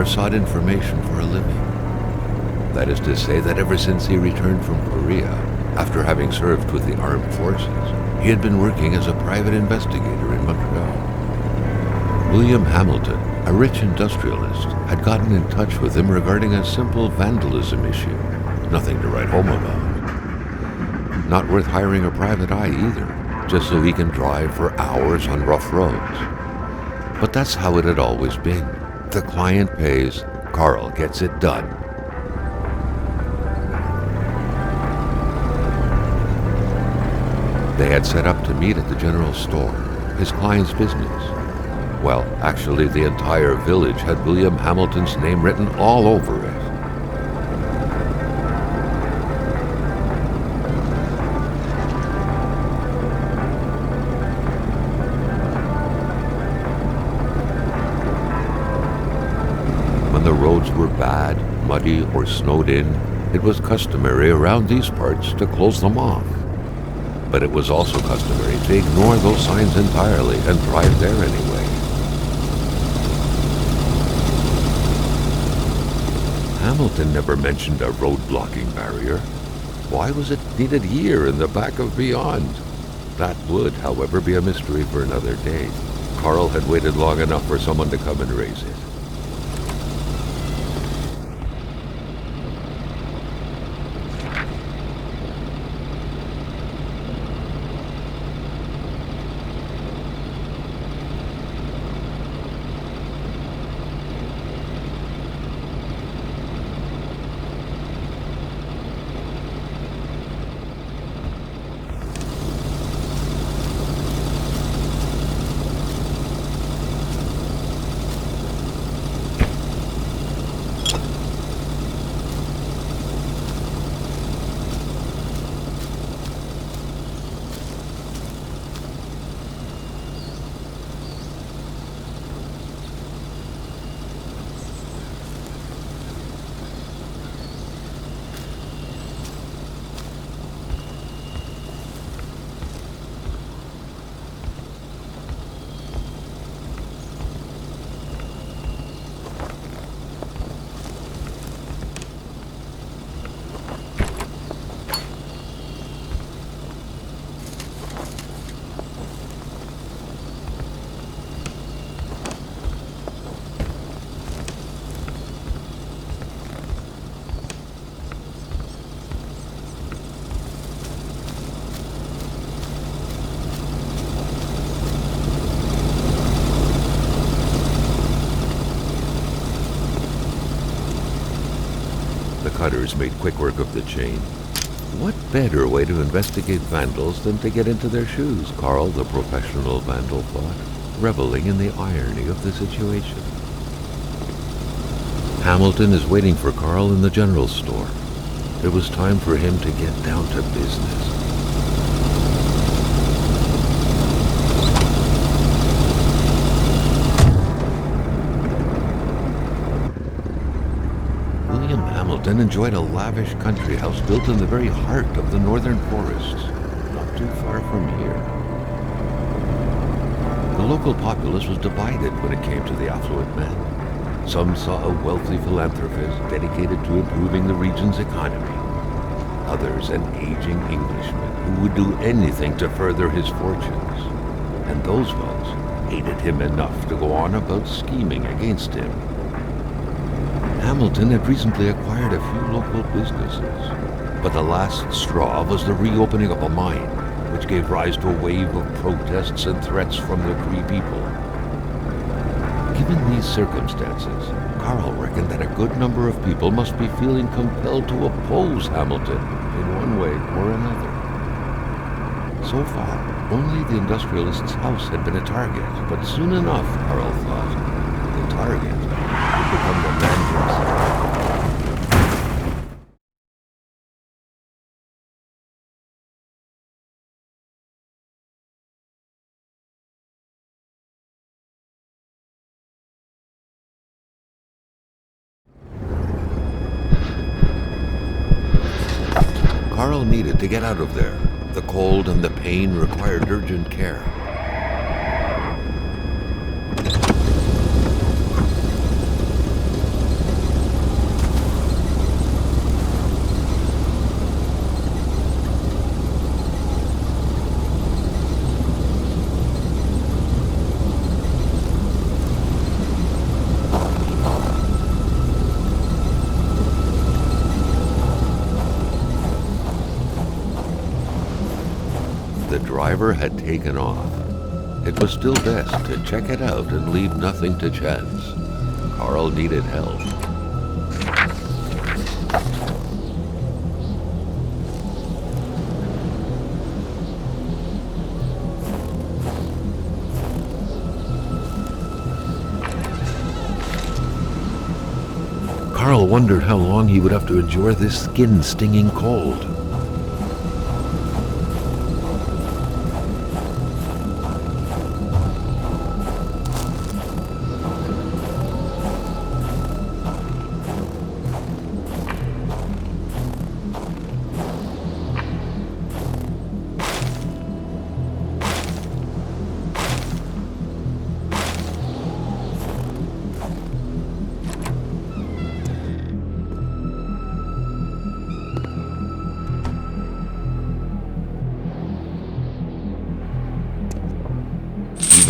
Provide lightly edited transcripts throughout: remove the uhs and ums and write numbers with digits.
sought information for a living. That is to say that ever since he returned from Korea, after having served with the armed forces, he had been working as a private investigator in Montreal. William Hamilton, a rich industrialist, had gotten in touch with him regarding a simple vandalism issue. Nothing to write home about. Not worth hiring a private eye either, just so he can drive for hours on rough roads. But that's how it had always been. The client pays, Carl gets it done. They had set up to meet at the general store, his client's business. Well, actually, the entire village had William Hamilton's name written all over it. When the roads were bad, muddy, or snowed in, it was customary around these parts to close them off. But it was also customary to ignore those signs entirely and drive there anyway. Hamilton never mentioned a road-blocking barrier. Why was it needed here in the back of Beyond? That would, however, be a mystery for another day. Carl had waited long enough for someone to come and raise it. The cutters made quick work of the chain. What better way to investigate vandals than to get into their shoes, Carl, the professional vandal, thought, reveling in the irony of the situation. Hamilton is waiting for Carl in the general store. It was time for him to get down to business. Hamilton enjoyed a lavish country house built in the very heart of the northern forests, not too far from here. The local populace was divided when it came to the affluent man. Some saw a wealthy philanthropist dedicated to improving the region's economy. Others an aging Englishman who would do anything to further his fortunes. And those ones hated him enough to go on about scheming against him. Hamilton had recently acquired a few local businesses, but the last straw was the reopening of a mine, which gave rise to a wave of protests and threats from the Cree people. Given these circumstances, Carl reckoned that a good number of people must be feeling compelled to oppose Hamilton in one way or another. So far, only the industrialist's house had been a target, but soon enough, Carl thought, the target would become the man himself. Carl needed to get out of there. The cold and the pain required urgent care. The driver had taken off. It was still best to check it out and leave nothing to chance. Carl needed help. Carl wondered how long he would have to endure this skin-stinging cold.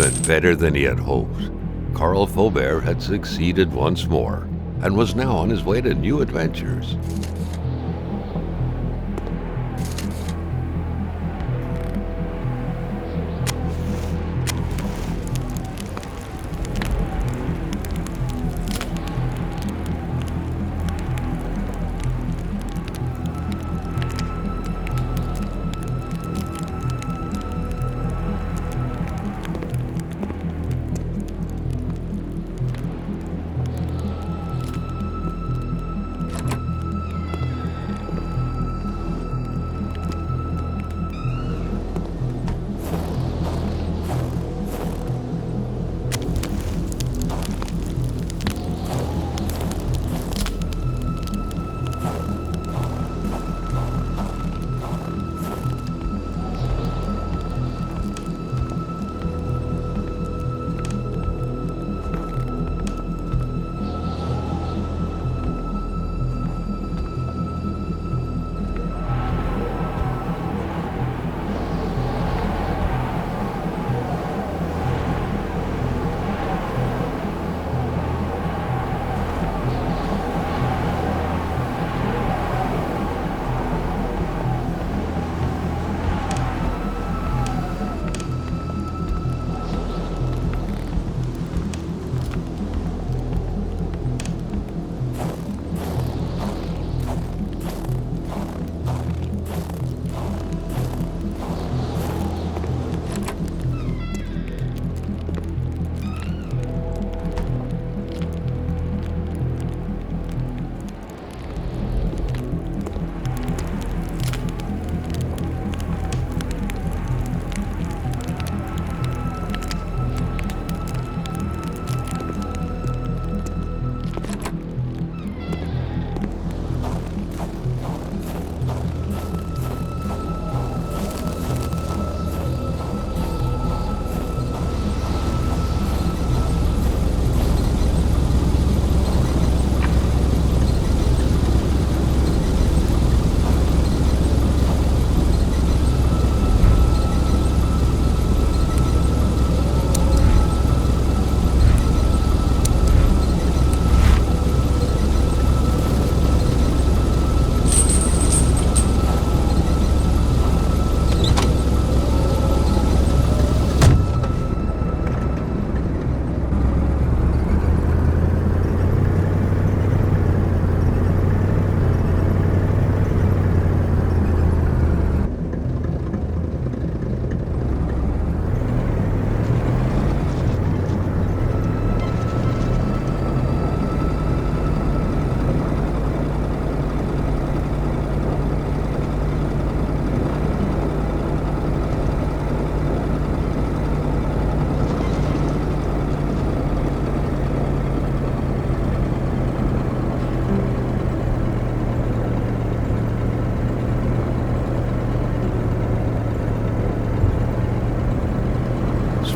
Even better than he had hoped. Carl Faubert had succeeded once more and was now on his way to new adventures.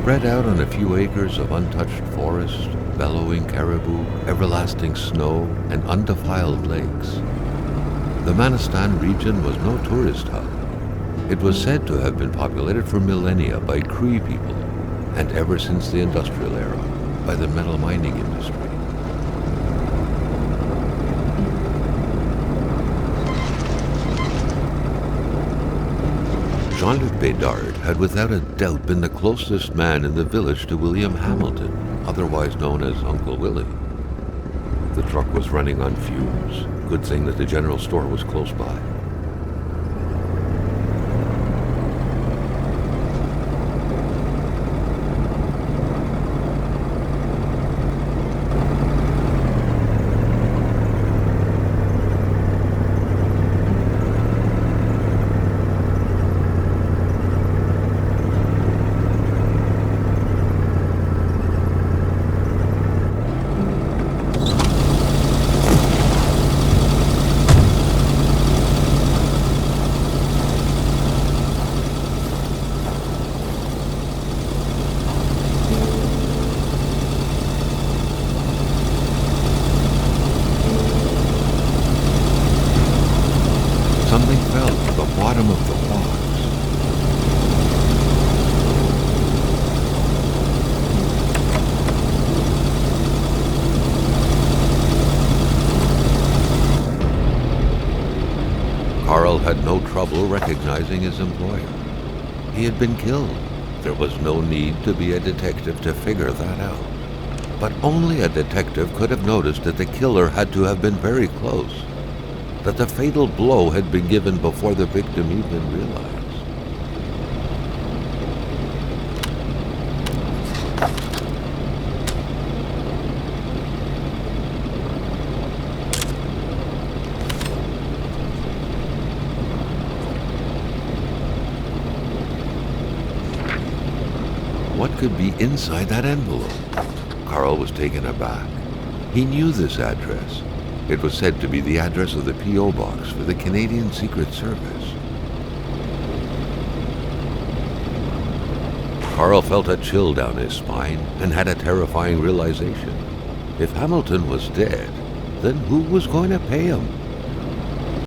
Spread out on a few acres of untouched forest, bellowing caribou, everlasting snow, and undefiled lakes, the Manistan region was no tourist hub. It was said to have been populated for millennia by Cree people, and ever since the industrial era, by the metal mining industry. Jean-Luc Bédard had without a doubt been the closest man in the village to William Hamilton, otherwise known as Uncle Willie. The truck was running on fumes. Good thing that the general store was close by. Something fell to the bottom of the box. Carl had no trouble recognizing his employer. He had been killed. There was no need to be a detective to figure that out. But only a detective could have noticed that the killer had to have been very close, that the fatal blow had been given before the victim even realized. What could be inside that envelope? Carl was taken aback. He knew this address. It was said to be the address of the P.O. box for the Canadian Secret Service. Carl felt a chill down his spine and had a terrifying realization. If Hamilton was dead, then who was going to pay him?